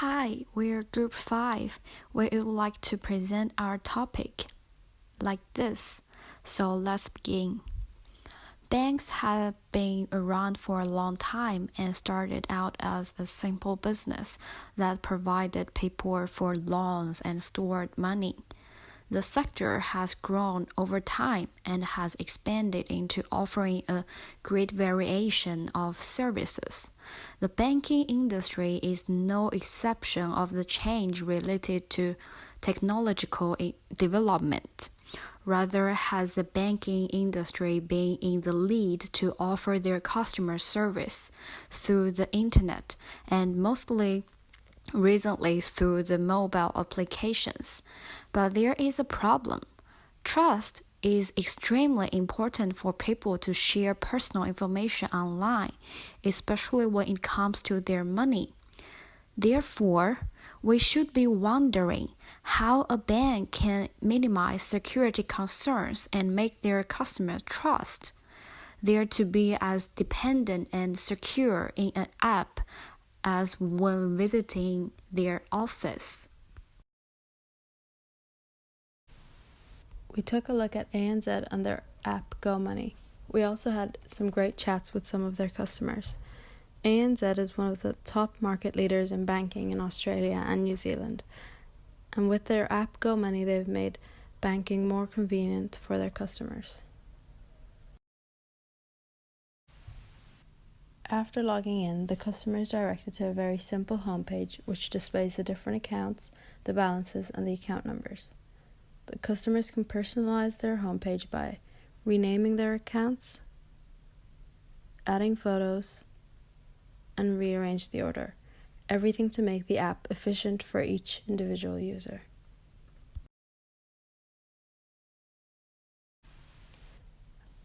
Hi, we're Group 5. We would like to present our topic like this. So let's begin. Banks have been around for a long time and started out as a simple business that provided people for loans and stored money. The sector has grown over time and has expanded into offering a great variation of services. The banking industry is no exception of the change related to technological development. Rather, has the banking industry been in the lead to offer their customer service through the internet and mostly recently through the mobile applications. But there is a problem. Trust is extremely important for people to share personal information online, especially when it comes to their money. Therefore, we should be wondering how a bank can minimize security concerns and make their customers trust. They're to be as dependent and secure in an app as when visiting their office. We took a look at ANZ and their app GoMoney. We also had some great chats with some of their customers. ANZ is one of the top market leaders in banking in Australia and New Zealand. And with their app GoMoney, they've made banking more convenient for their customers. After logging in, the customer is directed to a very simple homepage which displays the different accounts, the balances, and the account numbers. The customers can personalize their homepage by renaming their accounts, adding photos, and rearrange the order. Everything to make the app efficient for each individual user.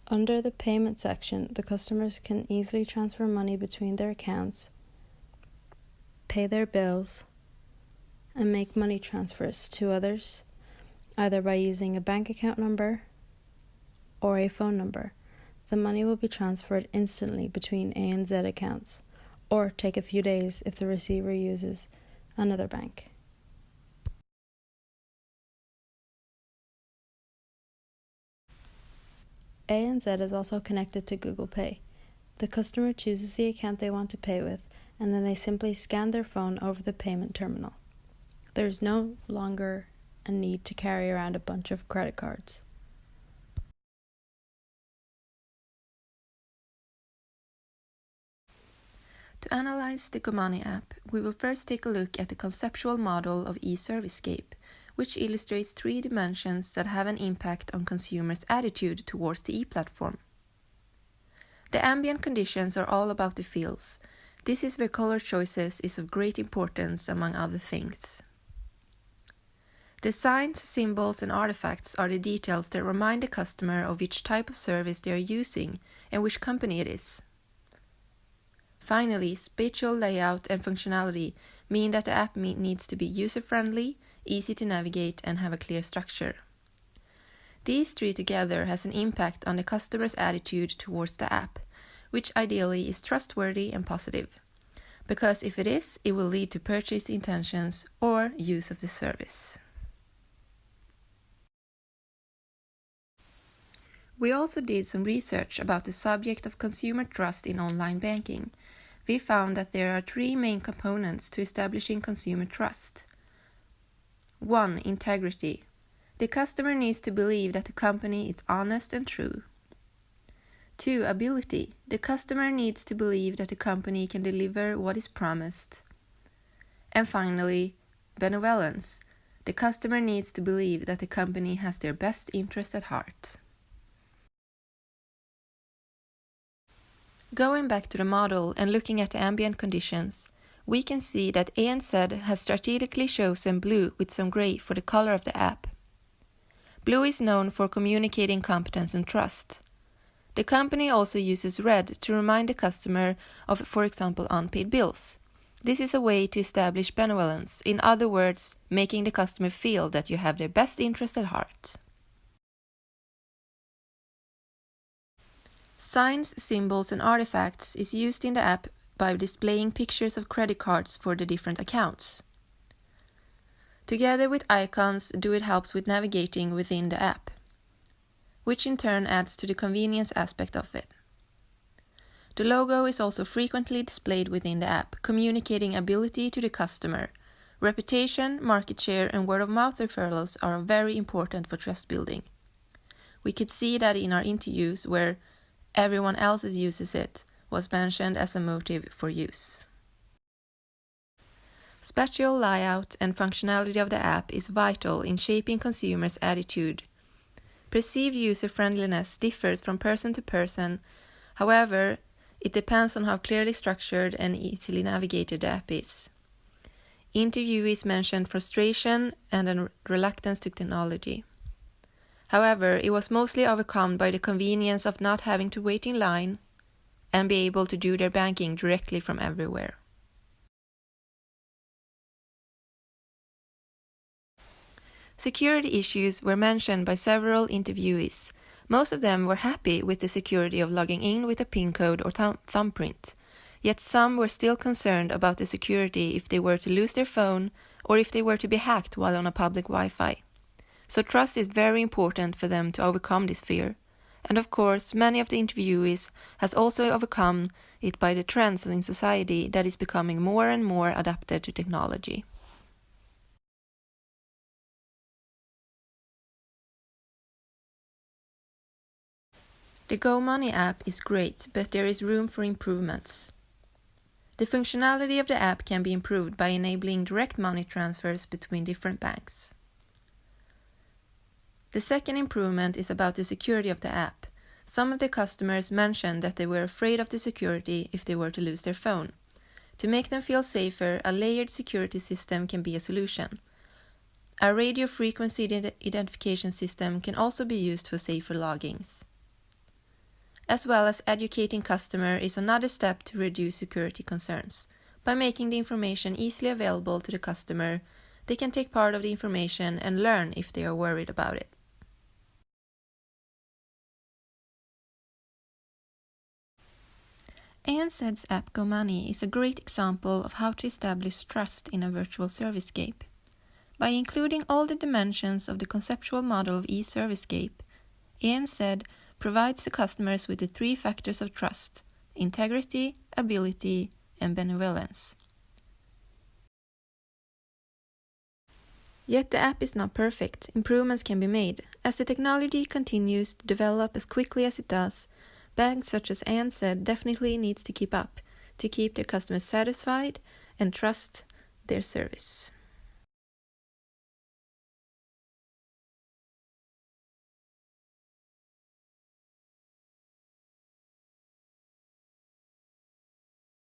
Under the payment section, the customers can easily transfer money between their accounts, pay their bills, and make money transfers to others, either by using a bank account number or a phone number. The money will be transferred instantly between ANZ accounts, or take a few days if the receiver uses another bank. ANZ is also connected to Google Pay. The customer chooses the account they want to pay with, and then they simply scan their phone over the payment terminal. There is no longer a need to carry around a bunch of credit cards. To analyze the GoMoney app, we will first take a look at the conceptual model of eServicescape, which illustrates three dimensions that have an impact on consumers' attitude towards the e-platform. The ambient conditions are all about the feels. This is where color choices is of great importance, among other things. The signs, symbols, and artifacts are the details that remind the customer of which type of service they are using and which company it is. Finally, spatial layout and functionality mean that the app needs to be user-friendly, easy to navigate, and have a clear structure. These three together has an impact on the customer's attitude towards the app, which ideally is trustworthy and positive, because if it is, it will lead to purchase intentions or use of the service. We also did some research about the subject of consumer trust in online banking. We found that there are three main components to establishing consumer trust. 1. Integrity. The customer needs to believe that the company is honest and true. 2. Ability. The customer needs to believe that the company can deliver what is promised. And finally, benevolence. The customer needs to believe that the company has their best interest at heart. Going back to the model and looking at the ambient conditions, we can see that ANZ has strategically chosen blue with some gray for the color of the app. Blue is known for communicating competence and trust. The company also uses red to remind the customer of, for example, unpaid bills. This is a way to establish benevolence, in other words, making the customer feel that you have their best interest at heart. Signs, symbols, and artifacts is used in the app by displaying pictures of credit cards for the different accounts. Together with icons, it helps with navigating within the app, which in turn adds to the convenience aspect of it. The logo is also frequently displayed within the app, communicating ability to the customer. Reputation, market share, and word-of-mouth referrals are very important for trust building. We could see that in our interviews where everyone else uses it was mentioned as a motive for use. Spatial layout and functionality of the app is vital in shaping consumers' attitude. Perceived user-friendliness differs from person to person. However, it depends on how clearly structured and easily navigated the app is. Interviewees mentioned frustration and a reluctance to technology. However, it was mostly overcome by the convenience of not having to wait in line and be able to do their banking directly from everywhere. Security issues were mentioned by several interviewees. Most of them were happy with the security of logging in with a PIN code or thumbprint. Yet some were still concerned about the security if they were to lose their phone or if they were to be hacked while on a public Wi-Fi. So trust is very important for them to overcome this fear. And of course, many of the interviewees has also overcome it by the trends in society that is becoming more and more adapted to technology. The GoMoney app is great, but there is room for improvements. The functionality of the app can be improved by enabling direct money transfers between different banks. The second improvement is about the security of the app. Some of the customers mentioned that they were afraid of the security if they were to lose their phone. To make them feel safer, a layered security system can be a solution. A radio frequency identification system can also be used for safer loggings. As well as educating customer is another step to reduce security concerns. By making the information easily available to the customer, they can take part of the information and learn if they are worried about it. Anongdeth's app GoMoney is a great example of how to establish trust in a virtual servicescape. By including all the dimensions of the conceptual model of e-servicescape, Anongdeth provides the customers with the 3 factors of trust: integrity, ability, and benevolence. Yet the app is not perfect. Improvements can be made. As the technology continues to develop as quickly as it does, banks such as Anongdeth definitely needs to keep up to keep their customers satisfied and trust their service.